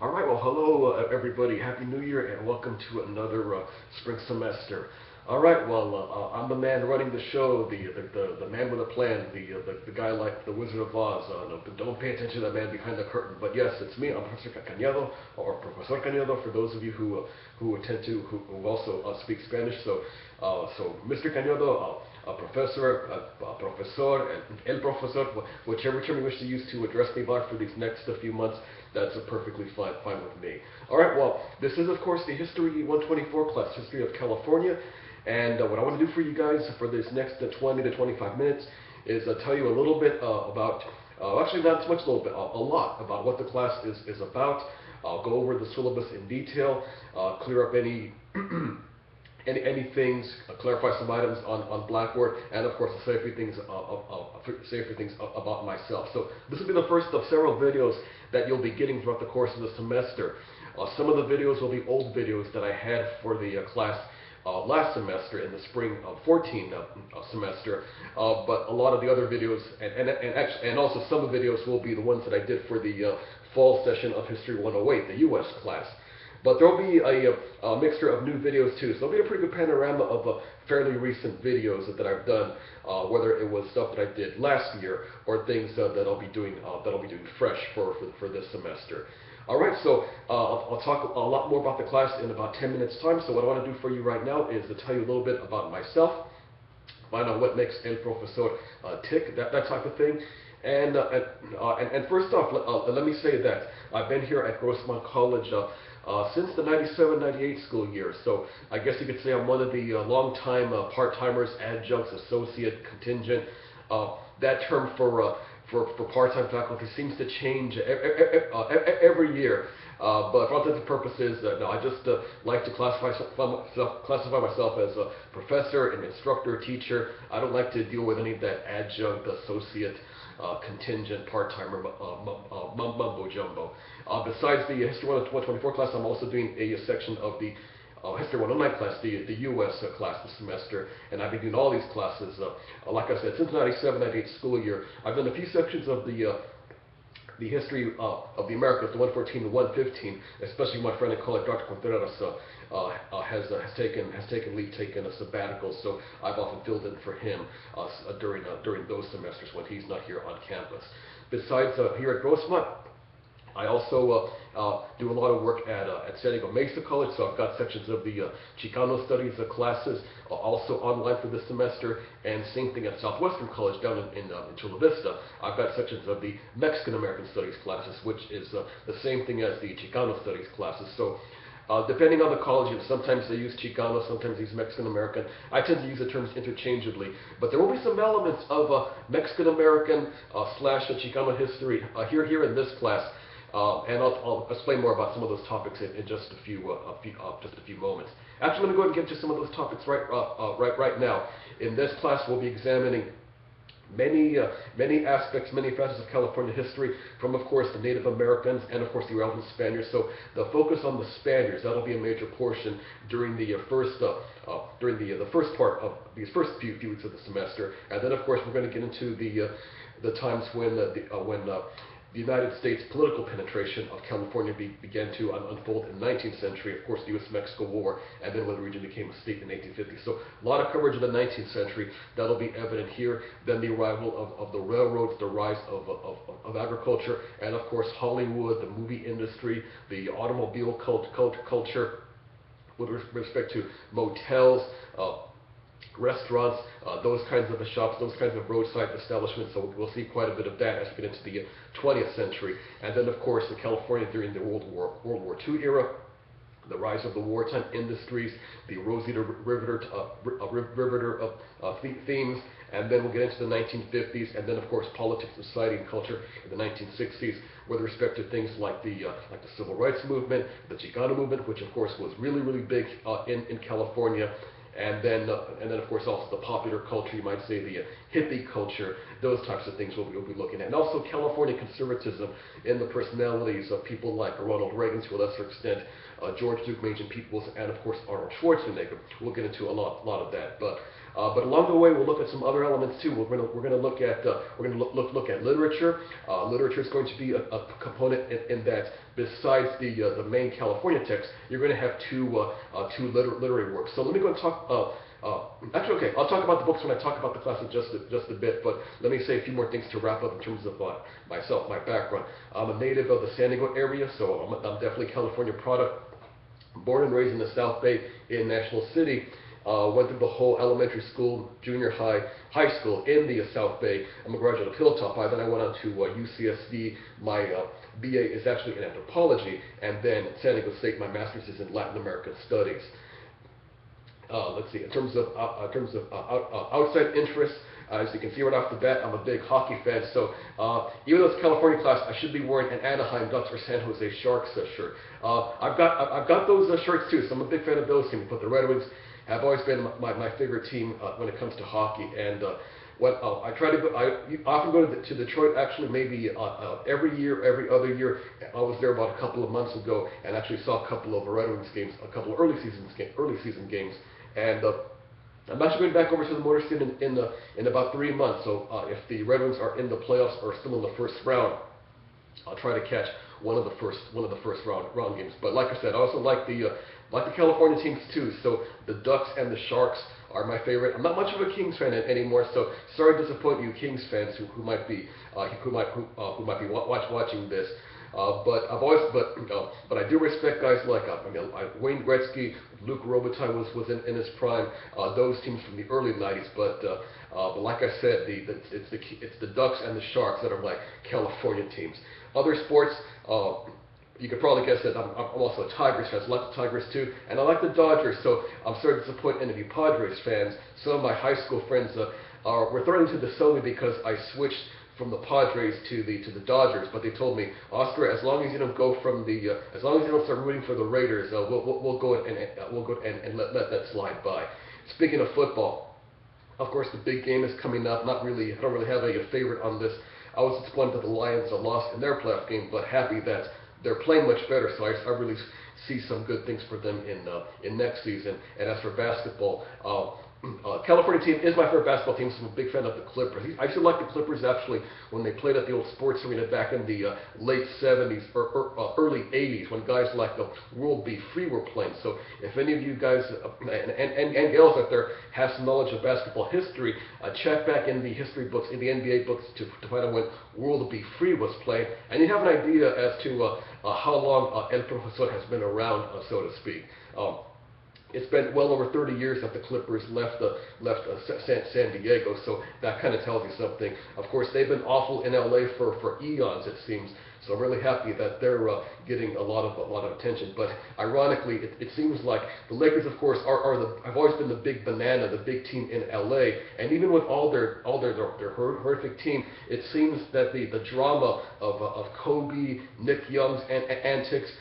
All right, well, hello, everybody. Happy New Year, and welcome to another spring semester. All right, well, I'm the man running the show, the man with a plan, the guy like the Wizard of Oz. No, don't pay attention to that man behind the curtain. But yes, it's me. I'm Professor Cañedo, or Profesor Cañedo, for those of you who also speak Spanish. So Mr. Cañedo, Professor, Profesor, and El Profesor, whichever term you wish to use to address me by for these next few months, that's perfectly fine with me. All right, well, this is, of course, the History 124 class, History of California. And what I want to do for you guys for this next 20 to 25 minutes is tell you a little bit about, actually not too much, a little bit, a lot about what the class is about. I'll go over the syllabus in detail, clear up any any things, clarify some items on Blackboard, and of course I'll say a few things about myself. So this will be the first of several videos that you'll be getting throughout the course of the semester. Some of the videos will be old videos that I had for the class last semester in the spring of 14 semester, but a lot of the other videos, and also some of the videos will be the ones that I did for the fall session of History 108, the U.S. class. But there will be a mixture of new videos too, so there'll be a pretty good panorama of fairly recent videos that I've done, whether it was stuff that I did last year or things that I'll be doing fresh for this semester. All right, so I'll talk a lot more about the class in about 10 minutes time. So what I want to do for you right now is to tell you a little bit about myself, find out what makes El Profesor tick, that type of thing. And first off, let me say that I've been here at Grossmont College since the 97-98 school year. So I guess you could say I'm one of the long-time part-timers, adjuncts, associate, contingent. That term for part-time faculty seems to change every year. But for all intents and purposes, no, I just like to classify myself as a professor, an instructor, teacher. I don't like to deal with any of that adjunct, associate, contingent, part-timer mumbo-jumbo. Besides the History 124 class, I'm also doing a section of the History 109 class, the U.S. Class this semester, and I've been doing all these classes, like I said, since the 97-98 school year. I've done a few sections of the history of the Americas, the 114 to 115, especially my friend and colleague Dr. Contreras has taken leave, taken a sabbatical, so I've often filled in for him during those semesters when he's not here on campus. Besides here at Grossmont, I also do a lot of work at San Diego Mesa College, so I've got sections of the Chicano Studies classes also online for this semester, and same thing at Southwestern College down in Chula Vista. I've got sections of the Mexican American Studies classes, which is the same thing as the Chicano Studies classes. So depending on the college, sometimes they use Chicano, sometimes they use Mexican American. I tend to use the terms interchangeably, but there will be some elements of Mexican American slash Chicano history here in this class. And I'll explain more about some of those topics in just a few moments. Actually, let me go ahead and get to some of those topics right now. In this class, we'll be examining many aspects, many facets of California history, from, of course, the Native Americans and, of course, the relevant Spaniards. So the focus on the Spaniards, that'll be a major portion during the first part of these first few weeks of the semester. And then, of course, we're going to get into the times when the United States political penetration of California began to unfold in the 19th century, of course, the U.S.-Mexico War, and then when the region became a state in the 1850s. So a lot of coverage of the 19th century, that'll be evident here. Then the arrival of the railroads, the rise of agriculture, and of course Hollywood, the movie industry, the automobile culture, with respect to motels, restaurants, those kinds of shops, those kinds of roadside establishments. So we'll see quite a bit of that as we get into the 20th century. And then, of course, in California during the World War II era, the rise of the wartime industries, the Rosita Riveter themes, and then we'll get into the 1950s, and then, of course, politics, society, and culture in the 1960s with respect to things like the Civil Rights Movement, the Chicano movement, which, of course, was really big in California. And then, of course, also the popular culture, you might say the hippie culture, those types of things we'll be looking at. And also California conservatism in the personalities of people like Ronald Reagan, to a lesser extent, George Duke, Major Peoples, and of course Arnold Schwarzenegger. We'll get into a lot of that. But But along the way, we'll look at some other elements too. We're going to look at literature. Literature is going to be a component in that. Besides the main California text, you're going to have two literary works. So let me go and talk. Actually, okay, I'll talk about the books when I talk about the class in just a bit, but let me say a few more things to wrap up in terms of myself, my background. I'm a native of the San Diego area, so I'm definitely a California product. Born and raised in the South Bay in National City. Went through the whole elementary school, junior high, high school in the South Bay. I'm a graduate of Hilltop High. Then I went on to UCSD. My BA is actually in anthropology, and then at San Diego State, my master's is in Latin American studies. Let's see. In terms of outside interests, as you can see right off the bat, I'm a big hockey fan. So even though it's California class, I should be wearing an Anaheim Ducks or San Jose Sharks shirt. I've got those shirts too, so I'm a big fan of those teams. But the Red Wings have always been my favorite team when it comes to hockey. And I try to go. I often go to Detroit. Actually, maybe every year, every other year. I was there about a couple of months ago and actually saw a couple of Red Wings games, a couple of early season games. And I'm actually going back over to the Motor City in about 3 months. So if the Red Wings are in the playoffs or still in the first round, I'll try to catch one of the first round games. But like I said, I also like the California teams too. So the Ducks and the Sharks are my favorite. I'm not much of a Kings fan anymore, so sorry to disappoint you Kings fans who might be watching this. But I do respect guys like Wayne Gretzky, Luc Robitaille was in his prime. Those teams from the early '90s. But like I said, it's the Ducks and the Sharks that are like California teams. Other sports. You could probably guess that I'm also a Tigers fan. I like the Tigers too, and I like the Dodgers. So I'm sorry to disappoint any of you Padres fans. Some of my high school friends were threatening to disown me because I switched from the Padres to the Dodgers. But they told me, Oscar, as long as you don't go from as long as you don't start rooting for the Raiders, we'll go and let that slide by. Speaking of football, of course the big game is coming up. I don't really have a favorite on this. I was disappointed that the Lions lost in their playoff game, but happy that they're playing much better, so I really see some good things for them in next season. And as for basketball, California team is my favorite basketball team, so I'm a big fan of the Clippers. I used to like the Clippers actually when they played at the old sports arena back in the late 70s or early 80s when guys like World B. Free were playing. So if any of you guys and gals out there have some knowledge of basketball history, check back in the history books, in the NBA books to find out when World B. Free was playing, and you have an idea as to how long El Profesor has been around, so to speak. It's been well over 30 years that the Clippers left San Diego, so that kind of tells you something. Of course, they've been awful in LA for eons, it seems. So I'm really happy that they're getting a lot of attention. But ironically, it seems like the Lakers, of course, have always been the big banana, the big team in LA. And even with all their horrific team, it seems that the drama of Kobe, Nick Young's antics.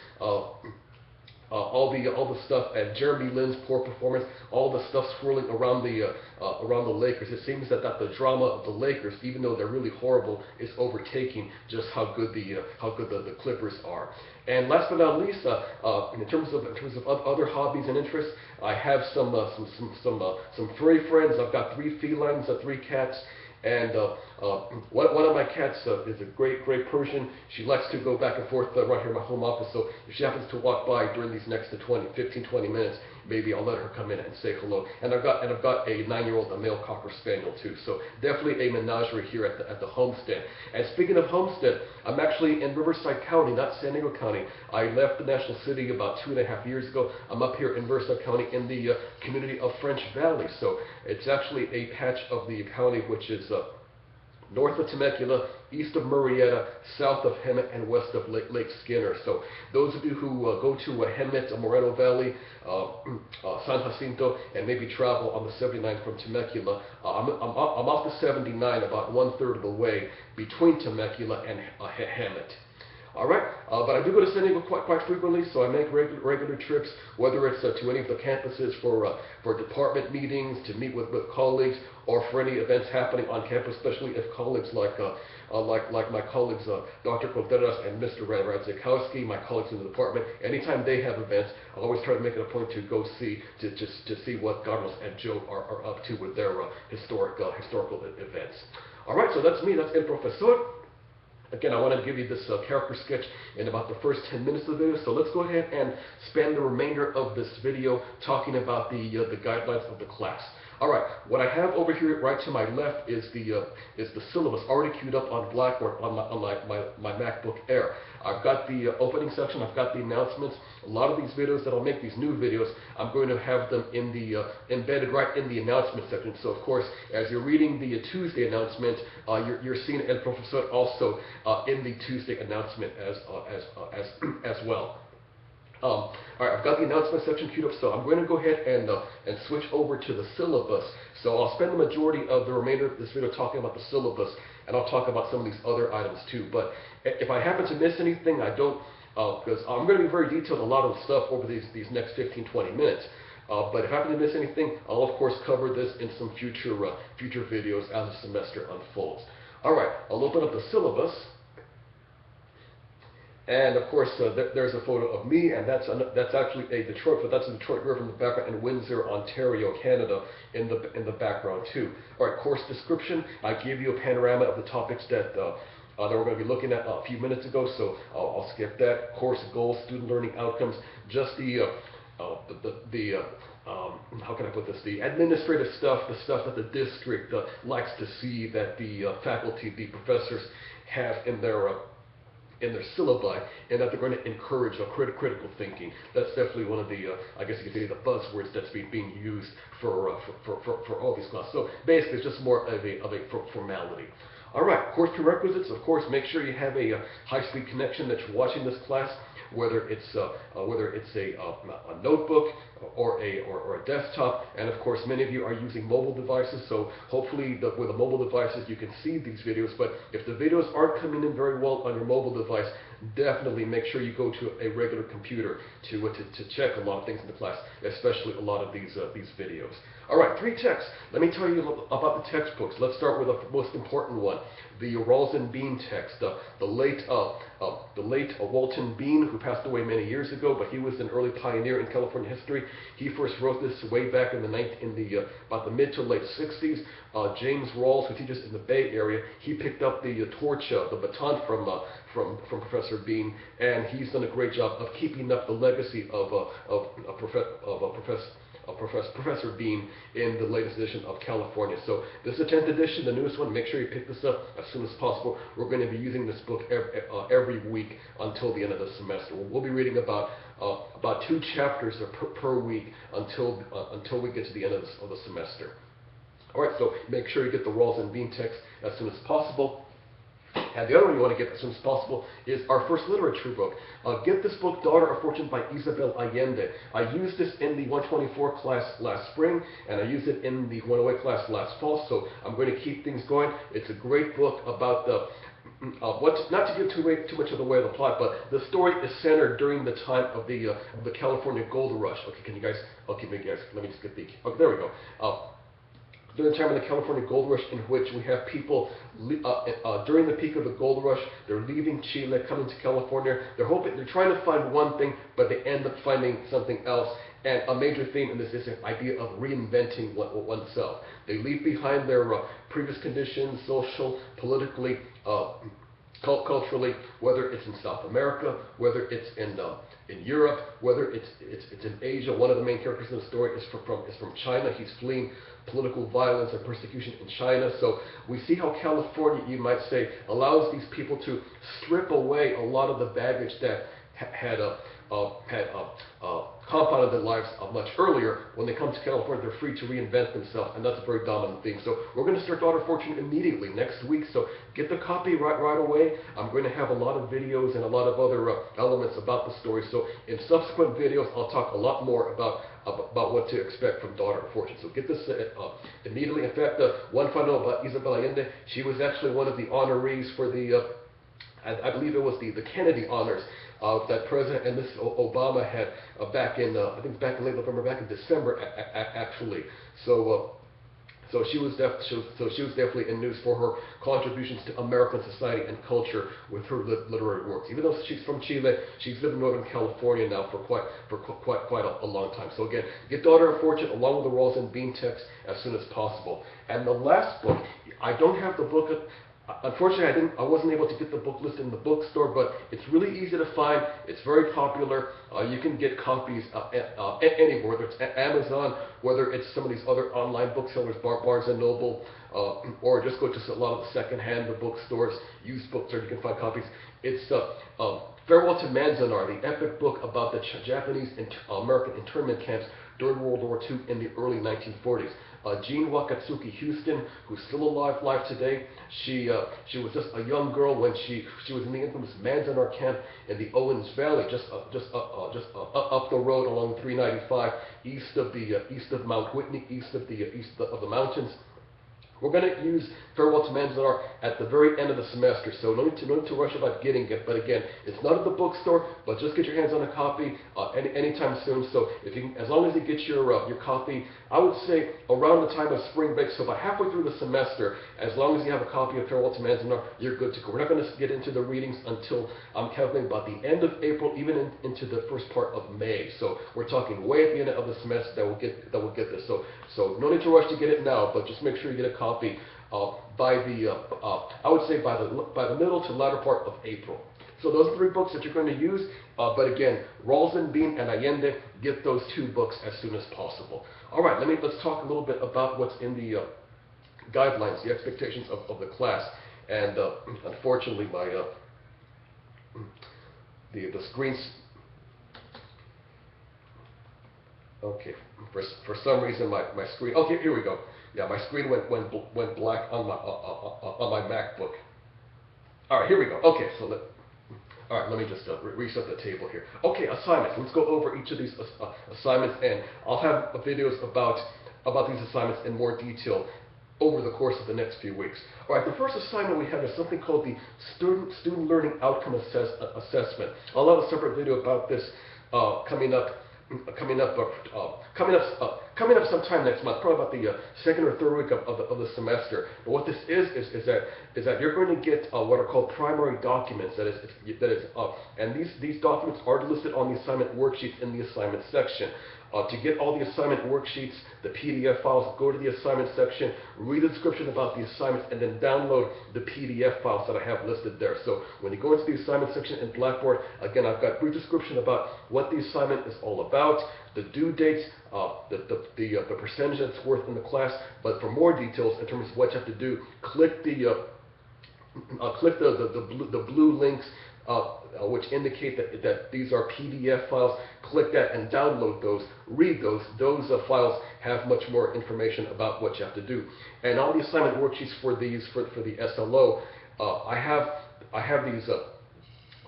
All the stuff and Jeremy Lin's poor performance, all the stuff swirling around the Lakers. It seems that the drama of the Lakers, even though they're really horrible, is overtaking just how good the Clippers are. And last but not least, in terms of other hobbies and interests, I have some furry friends. I've got 3 felines, 3 cats. And one of my cats is a great Persian. She likes to go back and forth right here in my home office. So if she happens to walk by during these next 15-20 minutes, maybe I'll let her come in and say hello. And I've got a 9-year-old male Cocker Spaniel too. So definitely a menagerie here at the homestead. And speaking of homestead, I'm actually in Riverside County, not San Diego County. I left the National City about 2.5 years ago. I'm up here in Riverside County in the community of French Valley. So it's actually a patch of the county which is north of Temecula, east of Murrieta, south of Hemet, and west of Lake Skinner. So those of you who go to Hemet, Moreno Valley, San Jacinto, and maybe travel on the 79 from Temecula, I'm off the 79 about 1/3 of the way between Temecula and Hemet. All right, but I do go to San Diego quite frequently, so I make regular trips, whether it's to any of the campuses for department meetings, to meet with colleagues, or for any events happening on campus, especially if colleagues like my colleagues Dr. Contreras and Mr. Radzikowski, my colleagues in the department, anytime they have events, I always try to make it a point to go see to see what Carlos and Joe are up to with their historical events. All right, so that's me. That's El Profesor. Again, I want to give you this character sketch in about the first 10 minutes of the video, so let's go ahead and spend the remainder of this video talking about the guidelines of the class. All right, what I have over here right to my left is the syllabus already queued up on Blackboard on my MacBook Air. I've got the opening section, I've got the announcements. A lot of these videos that I'll make, these new videos, I'm going to have them in the embedded right in the announcement section. So of course, as you're reading the Tuesday announcement, you're seeing El Profesor also in the Tuesday announcement as well. All right, I've got the announcement section queued up, so I'm going to go ahead and switch over to the syllabus. So I'll spend the majority of the remainder of this video talking about the syllabus, and I'll talk about some of these other items too. But if I happen to miss anything, I don't, because I'm going to be very detailed on a lot of the stuff over these next 15-20 minutes. But if I happen to miss anything, I'll of course cover this in some future videos as the semester unfolds. All right, I'll open up the syllabus. And of course, there's a photo of me, and that's actually a Detroit. But that's a Detroit River in the background, and Windsor, Ontario, Canada, in the background too. All right, course description. I gave you a panorama of the topics that we're going to be looking at a few minutes ago, so I'll skip that. Course goals, student learning outcomes, just how can I put this? The administrative stuff, the stuff that the district likes to see that the faculty, the professors have in their syllabi, and that they're going to encourage critical thinking. That's definitely one of the, I guess you could say, the buzzwords that's being used for all these classes. So basically, it's just more of a formality. All right, course prerequisites. Of course, make sure you have a high-speed connection that you're watching this class, whether it's a notebook or a desktop, and of course many of you are using mobile devices, so hopefully with the mobile devices you can see these videos. But if the videos aren't coming in very well on your mobile device, definitely make sure you go to a regular computer to check a lot of things in the class, especially a lot of these videos. All right, 3 texts. Let me tell you about the textbooks. Let's start with the most important one, the Rawls and Bean text. The late Walton Bean, who passed away many years ago, but he was an early pioneer in California history. He first wrote this way back in about the mid to late 60s. James Rawls, who teaches in the Bay Area, he picked up the torch, the baton from Professor Bean, and he's done a great job of keeping up the legacy of Professor Bean in the latest edition of California. So this is the 10th edition, the newest one. Make sure you pick this up as soon as possible. We're going to be using this book every week until the end of the semester. We'll be reading about 2 chapters per week until we get to the end of the semester. All right, so make sure you get the Rawls and Bean text as soon as possible. And the other one you want to get as soon as possible is our first literature book. Get this book, Daughter of Fortune by Isabel Allende. I used this in the 124 class last spring, and I used it in the 108 class last fall, so I'm going to keep things going. It's a great book about not to give too much of the way of the plot, but the story is centered during the time of the California Gold Rush. Okay, can you guys, okay, let me just get the, okay, there we go. During the time of the California Gold Rush, in which we have people during the peak of the gold rush, they're leaving Chile, coming to California. They're trying to find one thing, but they end up finding something else. And a major theme in this is the idea of reinventing oneself. They leave behind their previous conditions, social, politically, culturally, whether it's in South America, whether it's in Europe, whether it's in Asia. One of the main characters in the story is from China. He's fleeing political violence and persecution in China. So we see how California, you might say, allows these people to strip away a lot of the baggage that had compounded their lives much earlier. When they come to California, they're free to reinvent themselves, and that's a very dominant thing. So we're going to start Daughter of Fortune immediately next week, so get the copy right away. I'm going to have a lot of videos and a lot of other elements about the story, so in subsequent videos I'll talk a lot more about what to expect from Daughter of Fortune. So get this immediately. In fact, one fun note about Isabel Allende, she was actually one of the honorees for the I believe it was the Kennedy honors that President and Mrs. Obama had back in, I think back in late November, back in December actually. So So she was definitely in news for her contributions to American society and culture with her literary works. Even though she's from Chile, she's lived in Northern California now for quite a long time. So again, get Daughter of Fortune along with the Rolls and Bean text as soon as possible. And the last book, I don't have the book. Unfortunately, I wasn't able to get the book listed in the bookstore, but it's really easy to find. It's very popular. You can get copies anywhere, whether it's Amazon, whether it's some of these other online booksellers, Barnes & Noble, or just go to a lot of the second-hand bookstores, used bookstores, you can find copies. It's Farewell to Manzanar, the epic book about the Japanese American internment camps during World War II in the early 1940s. Jean Wakatsuki Houston, who's still alive today, she was just a young girl when she was in the infamous Manzanar camp in the Owens Valley, just up the road along 395, east of Mount Whitney, east of the mountains. We're going to use Farewell to Manzanar at the very end of the semester, so no need to rush about getting it. But again, it's not at the bookstore, but just get your hands on a copy anytime soon. So if you can, as long as you get your copy, I would say around the time of spring break, so about halfway through the semester, as long as you have a copy of Farewell to Manzanar, you're good to go. We're not going to get into the readings until I'm calculating about the end of April, even into the first part of May. So we're talking way at the end of the semester that we'll get this. So no need to rush to get it now, but just make sure you get a copy by the I would say by the middle to latter part of April. So those are 3 books that you're going to use. But again, Rawls and Bean and Allende, get those 2 books as soon as possible. All right, let's talk a little bit about what's in the guidelines, the expectations of the class. And unfortunately, my the screens. Okay, for some reason my screen. Okay, here we go. Yeah, my screen went black on my MacBook. All right, here we go. Okay, so let me just reset the table here. Okay, assignments. Let's go over each of these assignments, and I'll have videos about these assignments in more detail over the course of the next few weeks. All right, the first assignment we have is something called the Student Learning Outcome Assessment. I'll have a separate video about this coming up sometime next month, probably about the second or third week of the semester. But what this is that you're going to get what are called primary documents. And these documents are listed on the assignment worksheets in the assignment section. To get all the assignment worksheets, the PDF files, go to the assignment section, read the description about the assignments, and then download the PDF files that I have listed there. So when you go into the assignment section in Blackboard, again, I've got a brief description about what the assignment is all about, the due dates, the percentage that's worth in the class. But for more details in terms of what you have to do, click the blue links which indicate that these are PDF files. Click that and download those, read those. Those files have much more information about what you have to do. And on the assignment worksheets for the SLO, I have these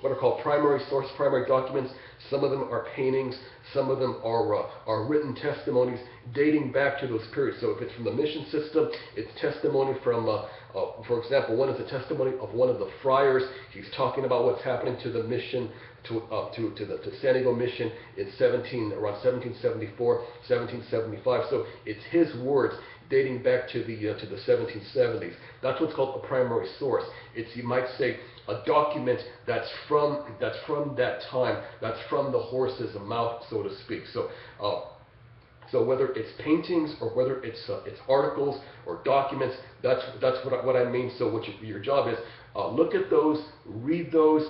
what are called primary source, primary documents. Some of them are paintings, some of them are written testimonies dating back to those periods. So if it's from the mission system, it's testimony from, for example, one is a testimony of one of the friars. He's talking about what's happening to the mission, to San Diego mission in around 1774, 1775. So it's his words dating back to the 1770s. That's what's called a primary source. It's, you might say, a document that's from that time, that's from the horse's mouth, so to speak. So whether it's paintings or whether it's articles or documents, that's what I mean. So what your job is, look at those, read those,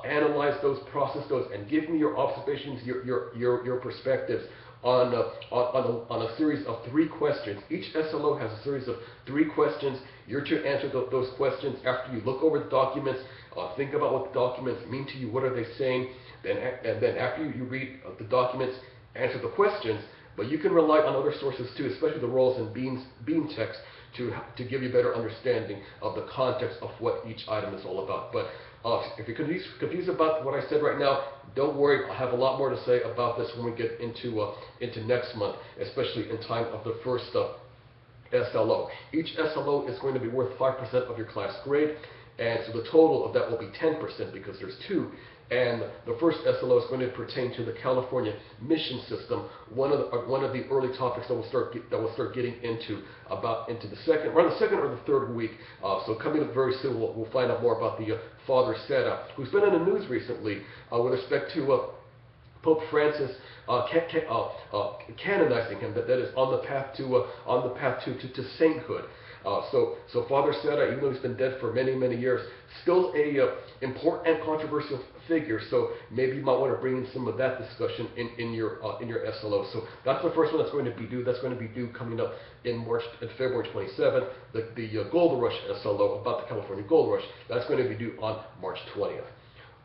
analyze those, process those, and give me your observations, your perspectives on a series of 3 questions. Each SLO has a series of 3 questions. You're to answer those questions after you look over the documents, think about what the documents mean to you, what are they saying, and then after you read the documents, answer the questions. But you can rely on other sources too, especially the Rawls and Bean text, to give you a better understanding of the context of what each item is all about. But if you're confused about what I said right now, don't worry. I'll have a lot more to say about this when we get into next month, especially in time of the first SLO. Each SLO is going to be worth 5% of your class grade, and so the total of that will be 10% because there's two. And the first SLO is going to pertain to the California mission system, one of the early topics that we'll start getting into into the around the second or the third week. So coming up very soon, we'll find out more about the Father Serra, who's been in the news recently with respect to Pope Francis canonizing him. That is on the path to sainthood. So Father Serra, even though he's been dead for many years, still a important and controversial figure. So maybe you might want to bring in some of that discussion in your SLO. So that's the first one that's going to be due. That's going to be due coming up in February 27th. The Gold Rush SLO about the California Gold Rush, that's going to be due on March 20th.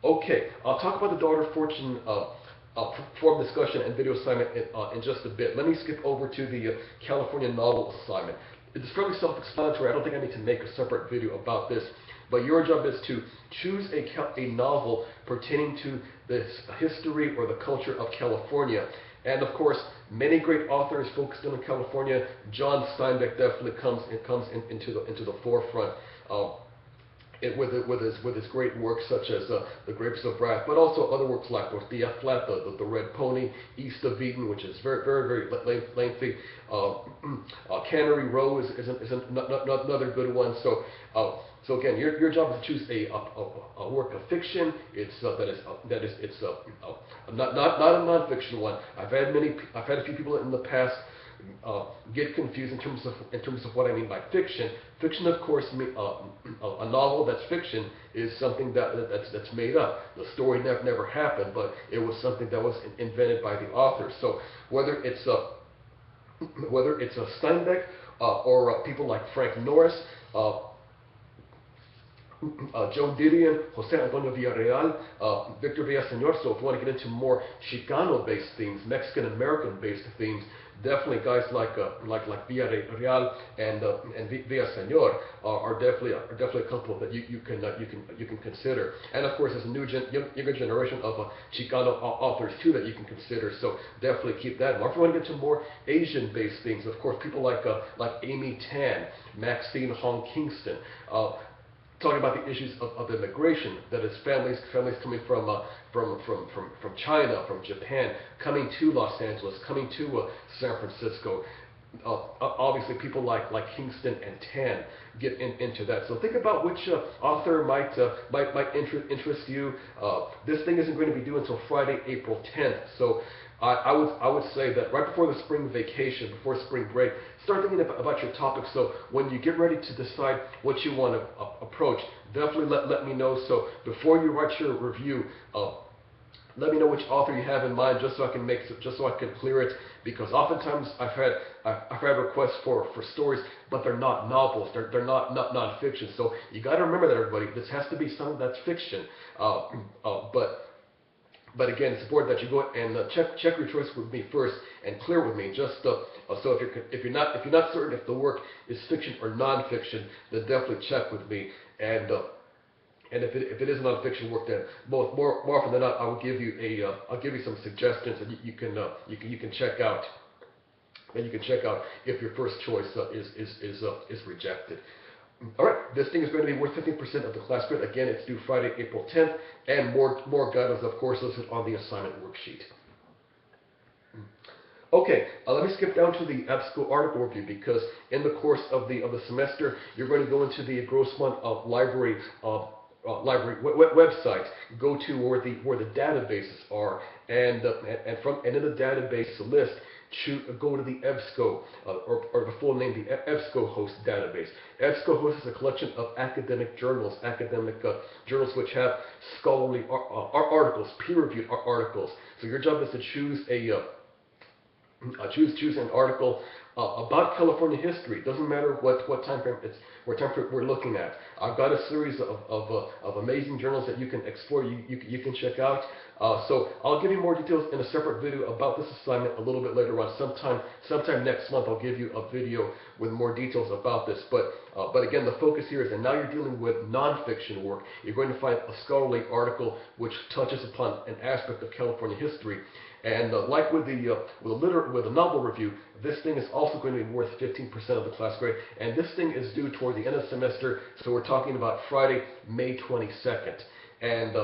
Okay, I'll talk about the Daughter Fortune form discussion and video assignment in just a bit. Let me skip over to the California novel assignment. It's fairly self-explanatory. I don't think I need to make a separate video about this. But your job is to choose a novel pertaining to the history or the culture of California. And of course, many great authors focused on California. John Steinbeck definitely comes into the forefront. With his great works such as The Grapes of Wrath, but also other works like Tortilla Flat, the Red Pony, East of Eden, which is very lengthy. Cannery Row is another good one. So again, your job is to choose a work of fiction. It's not a nonfiction one. I've had a few people in the past get confused in terms of what I mean by fiction. Fiction, of course, a novel that's fiction is something that's made up. The story never happened, but it was something that was invented by the author. So whether it's a Steinbeck or people like Frank Norris, Joan Didion, Jose Antonio Villarreal, Victor Villaseñor. So if you want to get into more Chicano-based themes, Mexican-American-based themes, definitely guys like Villarreal and Villaseñor are definitely a couple that you can consider. And of course, there's a younger generation of Chicano authors too that you can consider. So definitely keep that in mind. If you want to get to more Asian-based things, of course, people like Amy Tan, Maxine Hong Kingston. Talking about the issues of immigration, that is families coming from China, from Japan, coming to Los Angeles, coming to San Francisco. Obviously, people like Kingston and Tan get into that. So think about which author might interest you. This thing isn't going to be due until Friday, April 10th. So I would say that right before the spring vacation, before spring break, start thinking about your topics. So when you get ready to decide what you want to approach, definitely let me know. So before you write your review, let me know which author you have in mind, just so I can clear it. Because oftentimes I've had requests for stories, but they're not novels. They're not nonfiction. So you got to remember that, everybody. This has to be something that's fiction. But again, it's important that you go and check your choice with me first and clear with me. Just so if you're not certain if the work is fiction or nonfiction, then definitely check with me. And if it is a nonfiction work, then more often than not, I'll give you some suggestions that you can check out. Then you can check out if your first choice is rejected. All right, this thing is going to be worth 15% of the class credit. Again, it's due Friday, April 10th, and more guidelines, of course, listed on the assignment worksheet. Okay, let me skip down to the EBSCO article review, because in the course of the semester, you're going to go into the Grossmont library website, go to where the databases are, and in the database list, go to the EBSCO, or the full name, the Ebscohost Database. Ebscohost is a collection of academic journals, journals which have scholarly articles, peer-reviewed articles. So your job is to choose choose an article about California history. Doesn't matter what time frame we're looking at. I've got a series of amazing journals that you can explore, you can check out. So I'll give you more details in a separate video about this assignment a little bit later on. Sometime next month I'll give you a video with more details about this. But But again, the focus here is that now you're dealing with nonfiction work. You're going to find a scholarly article which touches upon an aspect of California history. And like with a novel review, this thing is also going to be worth 15% of the class grade. And this thing is due toward the end of the semester, so we're talking about Friday, May 22nd. And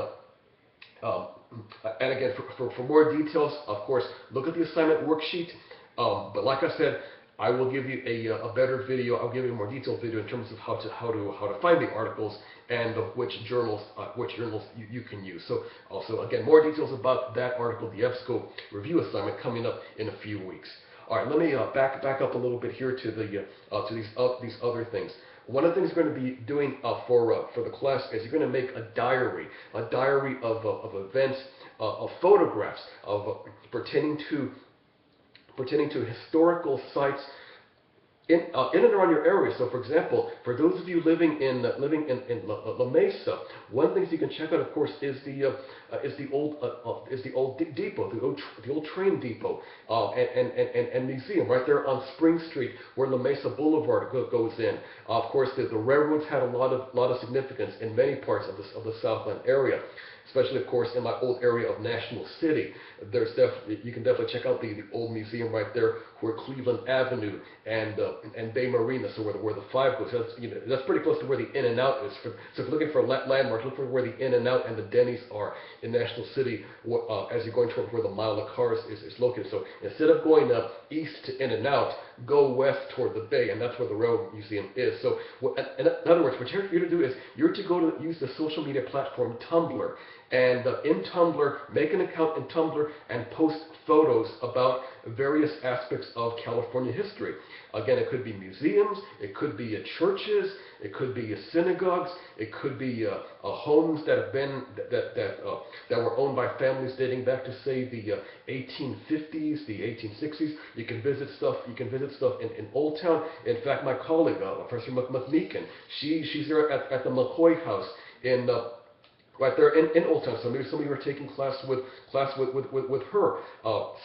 again, for more details, of course, look at the assignment worksheet. But like I said, I will give you a better video. I'll give you a more detailed video in terms of how to find the articles and which journals you can use. So also again, more details about that article, the EBSCO review assignment, coming up in a few weeks. All right, let me back up a little bit here to these other things. One of the things you're going to be doing for the class is you're going to make a diary of events, of photographs pertaining to historical sites in and around your area. So, for example, for those of you living in La Mesa, one of the things you can check out, of course, is the old depot, the old train depot and museum right there on Spring Street, where La Mesa Boulevard goes in. Of course, the railroads had a lot of significance in many parts of the Southland area. Especially, of course, in my old area of National City. You can definitely check out the old museum right there, where Cleveland Avenue and Bay Marina, so where the 5 goes. That's pretty close to where the In-N-Out is. So if you're looking for a landmark, look for where the In-N-Out and the Denny's are in National City, as you're going toward where the Mile of Cars is located. So instead of going east to In-N-Out, go west toward the Bay, and that's where the Railroad Museum is. So in other words, what you're to do is you're to use the social media platform Tumblr. And in Tumblr, make an account in Tumblr and post photos about various aspects of California history. Again, it could be museums, it could be churches, it could be synagogues, it could be homes that have been that were owned by families dating back to, say, the 1850s, the 1860s. You can visit stuff. In Old Town. In fact, my colleague, Professor McMeekin, she's there at the McCoy House in. Right there in Old Town. So maybe some of you are taking class with her.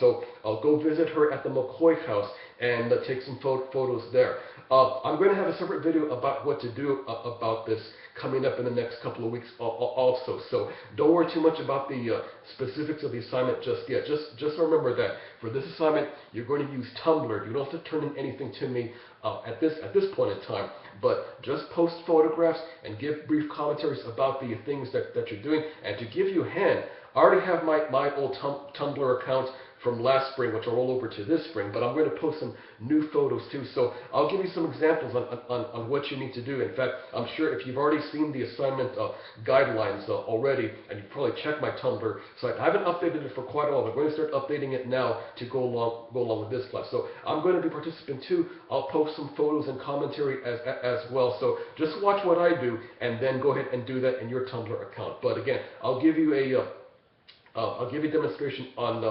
So I'll go visit her at the McCoy House and take some photos there. I'm going to have a separate video about what to do about this coming up in the next couple of weeks also. So don't worry too much about the specifics of the assignment just yet. Just remember that for this assignment, you're going to use Tumblr. You don't have to turn in anything to me at this point in time, but just post photographs and give brief commentaries about the things that you're doing. And to give you a hand, I already have my old Tumblr account from last spring, which I'll roll over to this spring, but I'm going to post some new photos too. So I'll give you some examples on what you need to do. In fact, I'm sure if you've already seen the assignment guidelines already, and you've probably checked my Tumblr site. I haven't updated it for quite a while, but I'm going to start updating it now to go along with this class. So I'm going to be a participant too. I'll post some photos and commentary as well. So just watch what I do, and then go ahead and do that in your Tumblr account. But again, I'll give you a demonstration on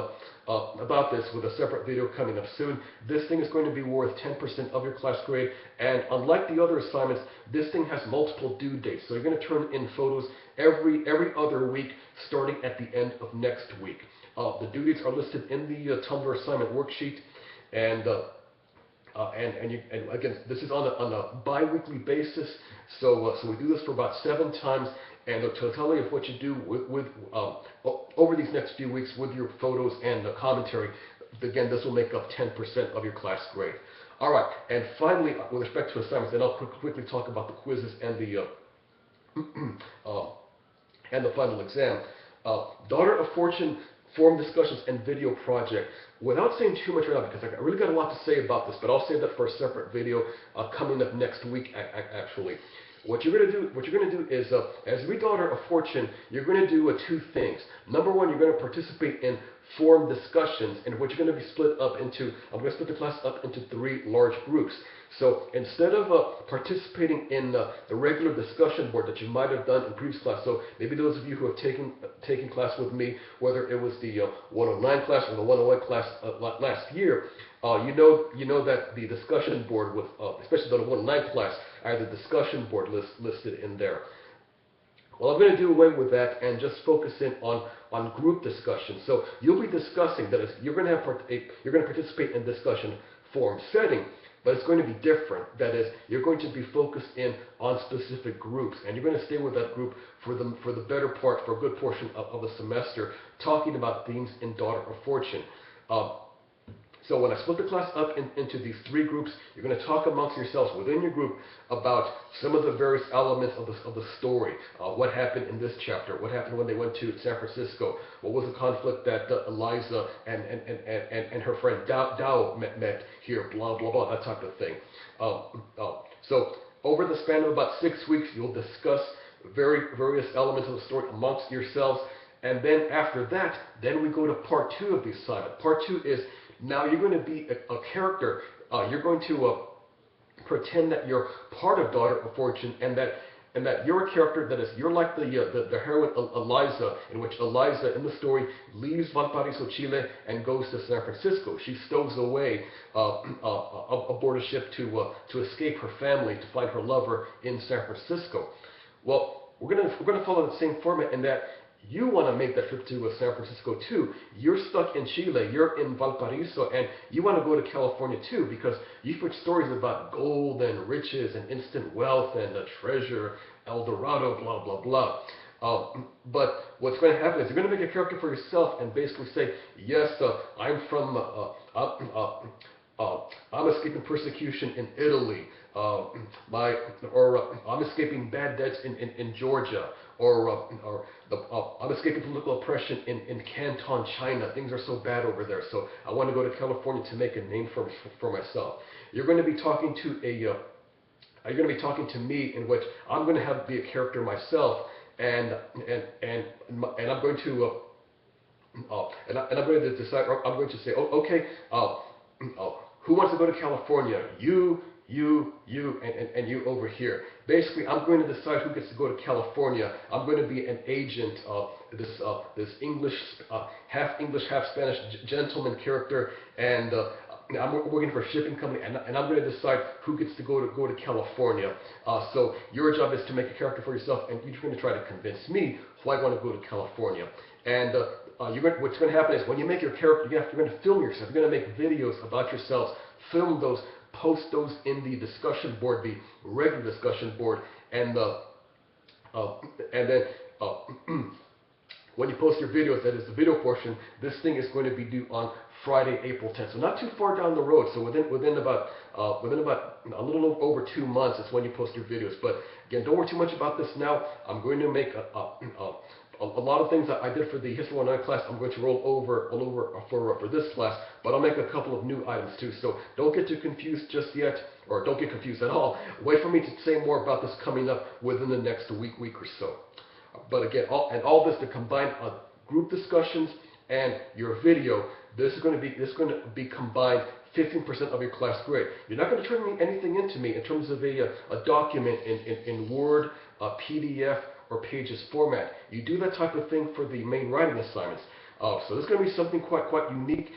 about this with a separate video coming up soon. This thing is going to be worth 10% of your class grade, and unlike the other assignments, this thing has multiple due dates. So you're going to turn in photos every other week, starting at the end of next week. The due dates are listed in the Tumblr assignment worksheet, and again, this is on a bi-weekly basis. So we do this for about 7 times. And the totality of what you do over these next few weeks with your photos and the commentary, again, this will make up 10% of your class grade. All right, and finally, with respect to assignments, then I'll quickly talk about the quizzes and the final exam. Daughter of Fortune forum discussions and video project. Without saying too much right now, because I really got a lot to say about this, but I'll save that for a separate video coming up next week, actually. What you're going to do is, as your Daughter of Fortune, you're going to do 2 things. Number 1, you're going to participate in forum discussions, in which you're going to be split up into, I'm going to split the class up into 3 large groups. So instead of participating in the regular discussion board that you might have done in previous class, so maybe those of you who have taken class with me, whether it was the 109 class or the 108 class last year, you know that the discussion board with, especially the 109 class, I have the discussion board listed in there. Well, I'm going to do away with that and just focus in on group discussion. So you'll be discussing, that is, you're going to participate in discussion forum setting, but it's going to be different. That is, you're going to be focused in on specific groups, and you're going to stay with that group for the better part, for a good portion of the semester, talking about themes in Daughter of Fortune. So when I split the class up into these three groups, you're going to talk amongst yourselves within your group about some of the various elements of the story. What happened in this chapter? What happened when they went to San Francisco? What was the conflict that Eliza and her friend Dao met here? Blah, blah, blah, that type of thing. So over the span of about 6 weeks, you'll discuss various elements of the story amongst yourselves. And then after that, then we go to part 2 of the assignment. Part 2 is, now you're going to be a character. You're going to pretend that you're part of Daughter of Fortune, and that you're a character that is, you're like the heroine Eliza, in which Eliza in the story leaves Valparaiso, Chile, and goes to San Francisco. She stows away aboard a ship to escape her family, to find her lover in San Francisco. Well, we're gonna follow the same format in that you want to make that trip to San Francisco too. You're stuck in Chile, you're in Valparaiso, and you want to go to California too, because you've heard stories about gold and riches and instant wealth and treasure, El Dorado, blah, blah, blah. But what's going to happen is you're going to make a character for yourself and basically say, yes, I'm from, I'm escaping persecution in Italy, I'm escaping bad debts in Georgia, or I'm escaping political oppression in Canton, China. Things are so bad over there, so I want to go to California to make a name for myself. You're going to be talking to you're going to be talking to me, in which I'm going to be a character myself, and I'm going to and I'm going to decide. I'm going to say, oh, okay, who wants to go to California? You, and you over here. Basically, I'm going to decide who gets to go to California. I'm going to be an agent of this English, half English, half Spanish gentleman character, and I'm working for a shipping company, and I'm going to decide who gets to go to California. So your job is to make a character for yourself, and you're going to try to convince me who I want to go to California. And what's going to happen is, when you make your character, you're going to film yourself. You're going to make videos about yourselves, film those, post those in the discussion board, the regular discussion board, and then when you post your videos, that is the video portion, this thing is going to be due on Friday, April 10th. So not too far down the road. So within about a little over 2 months is when you post your videos. But again, don't worry too much about this now. I'm going to make a lot of things that I did for the History 109 class, I'm going to roll over for this class, but I'll make a couple of new items too. So don't get too confused just yet, or don't get confused at all. Wait for me to say more about this coming up within the next week or so. But again, all this to combine group discussions and your video. This is going to be combined 15% of your class grade. You're not going to turn anything into me in terms of a document in Word, PDF, or Pages format. You do that type of thing for the main writing assignments. So this is going to be something quite unique.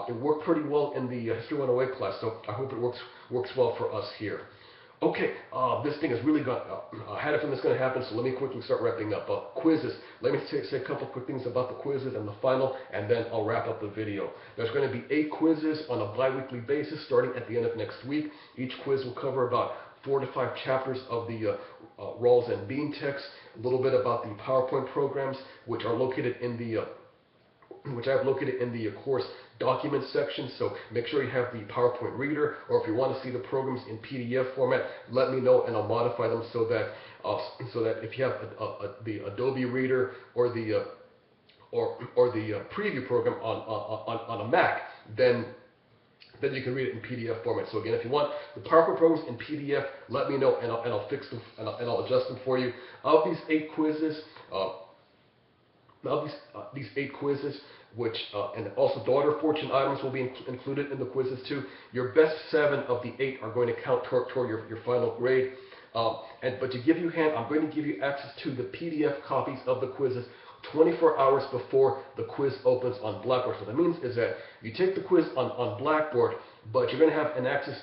It worked pretty well in the History 108 class, so I hope it works well for us here. Okay, this thing is really got, I had a feeling it's going to happen, so let me quickly start wrapping up. Quizzes. Let me say a couple quick things about the quizzes and the final, and then I'll wrap up the video. There's going to be 8 quizzes on a bi-weekly basis starting at the end of next week. Each quiz will cover about 4 to 5 chapters of the Rawls and Bean text, a little bit about the PowerPoint programs, which are located in the which I have located in the course documents section. So make sure you have the PowerPoint reader, or if you want to see the programs in PDF format, let me know and I'll modify them so that if you have the Adobe Reader or the preview program on a Mac, then you can read it in PDF format. So again, if you want the PowerPoint programs in PDF, let me know and I'll fix them and I'll adjust them for you. Of these 8 quizzes, these 8 quizzes, which and also Daughter of Fortune items will be included in the quizzes too. Your best 7 of the 8 are going to count toward your final grade. But to give you a hand, I'm going to give you access to the PDF copies of the quizzes 24 hours before the quiz opens on Blackboard. So what that means is that you take the quiz on Blackboard, but you're going to have access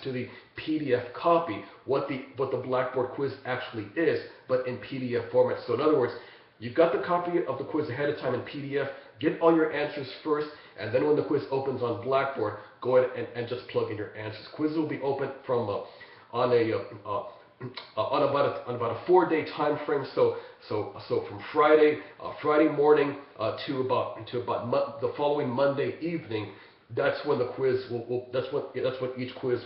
to the PDF copy, what the Blackboard quiz actually is, but in PDF format. So in other words, you've got the copy of the quiz ahead of time in PDF. Get all your answers first, and then when the quiz opens on Blackboard, go ahead and just plug in your answers. Quizzes will be open from on about a 4-day time frame. So from Friday morning to about the following Monday evening. That's when the quiz that's when each quiz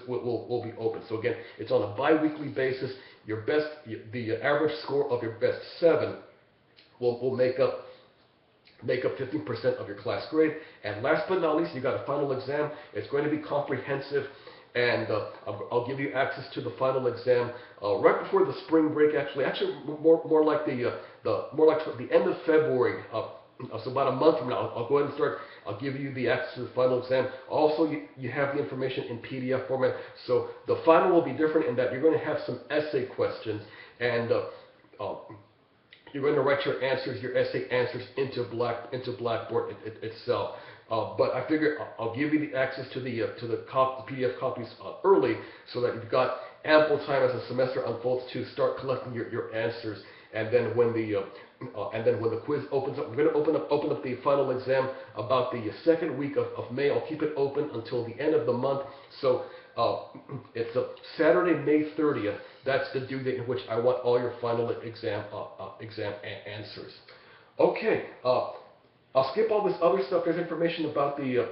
will be open. So again, it's on a bi-weekly basis. The average score of your best 7 will make up 15% of your class grade. And last but not least, you got a final exam. It's going to be comprehensive, and I'll give you access to the final exam right before the spring break. Actually, more like the end of February. So about a month from now, I'll go ahead and start. I'll give you the access to the final exam. Also, you have the information in PDF format. So the final will be different in that you're going to have some essay questions, and you're going to write your essay answers into Blackboard itself. But I figure I'll give you the access to the PDF copies early, so that you've got ample time as the semester unfolds to start collecting your answers. And then when the quiz opens up, we're going to open up the final exam about the second week of May. I'll keep it open until the end of the month. So it's Saturday, May 30th. That's the due date in which I want all your final exam answers. Okay. I'll skip all this other stuff. There's information about the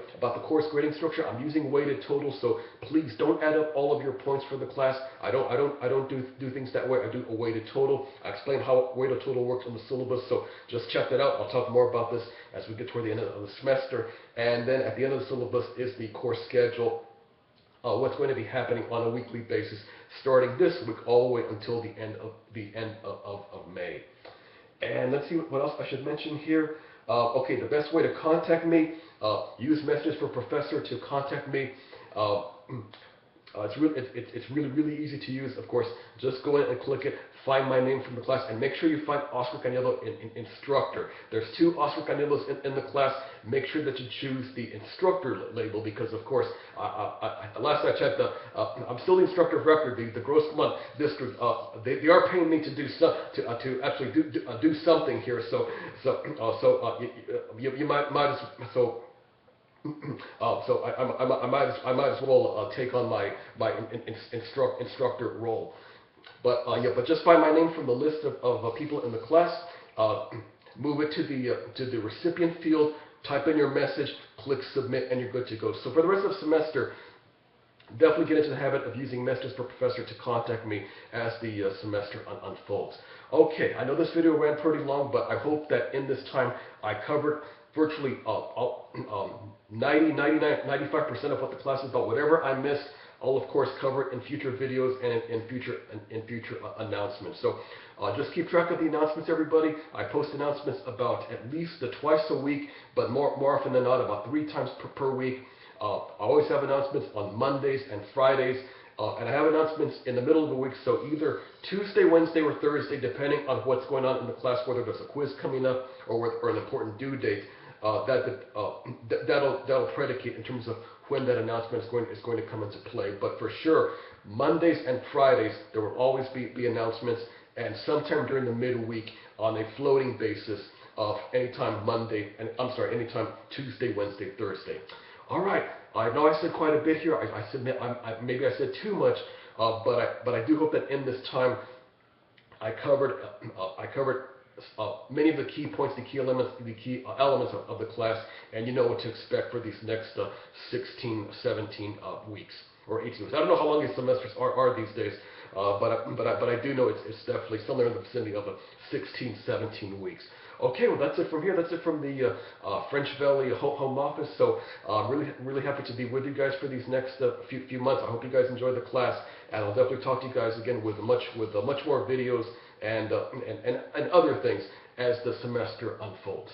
course grading structure. I'm using weighted totals, so please don't add up all of your points for the class. I don't do things that way. I do a weighted total. I explain how weighted total works on the syllabus, so just check that out. I'll talk more about this as we get toward the end of the semester. And then at the end of the syllabus is the course schedule. What's going to be happening on a weekly basis, starting this week all the way until the end of May. And let's see what else I should mention here. Okay, the best way to contact me, use messages for Professor to contact me. It's really easy to use. Of course, just go in and click it, find my name from the class, and make sure you find Oscar Cañedo in instructor. There's 2 Oscar Cañedos in the class. Make sure that you choose the instructor label, because of course, last I checked, I'm still the instructor of record. The Grossmont district, they are paying me to do to actually do something here. So you might I might as well take on my instructor role. But but just find my name from the list of people in the class. Move it to the recipient field. Type in your message. Click submit, and you're good to go. So for the rest of the semester, definitely get into the habit of using messages for Professor to contact me as the semester unfolds. Okay, I know this video ran pretty long, but I hope that in this time I covered virtually 95% of what the class is about. Whatever I missed, I'll of course cover it in future videos and in future announcements. So just keep track of the announcements, everybody. I post announcements about at least twice a week, but more often than not, about 3 times per week. I always have announcements on Mondays and Fridays. And I have announcements in the middle of the week, so either Tuesday, Wednesday, or Thursday, depending on what's going on in the class, whether there's a quiz coming up or an important due date. That'll predicate in terms of when that announcement is going to come into play. But for sure, Mondays and Fridays, there will always be announcements, and sometime during the midweek on a floating basis of anytime anytime Tuesday, Wednesday, Thursday. All right. I know I said quite a bit here. I submit maybe I said too much, but I do hope that in this time I covered many of the key points, the key elements of the class, and you know what to expect for these next 16, 17 weeks or 18 weeks. I don't know how long these semesters are these days, but I do know it's definitely somewhere in the vicinity of 16, 17 weeks. Okay, well that's it from here. That's it from the French Valley home office. So really happy to be with you guys for these next few months. I hope you guys enjoy the class, and I'll definitely talk to you guys again with much more videos and other things as the semester unfolds.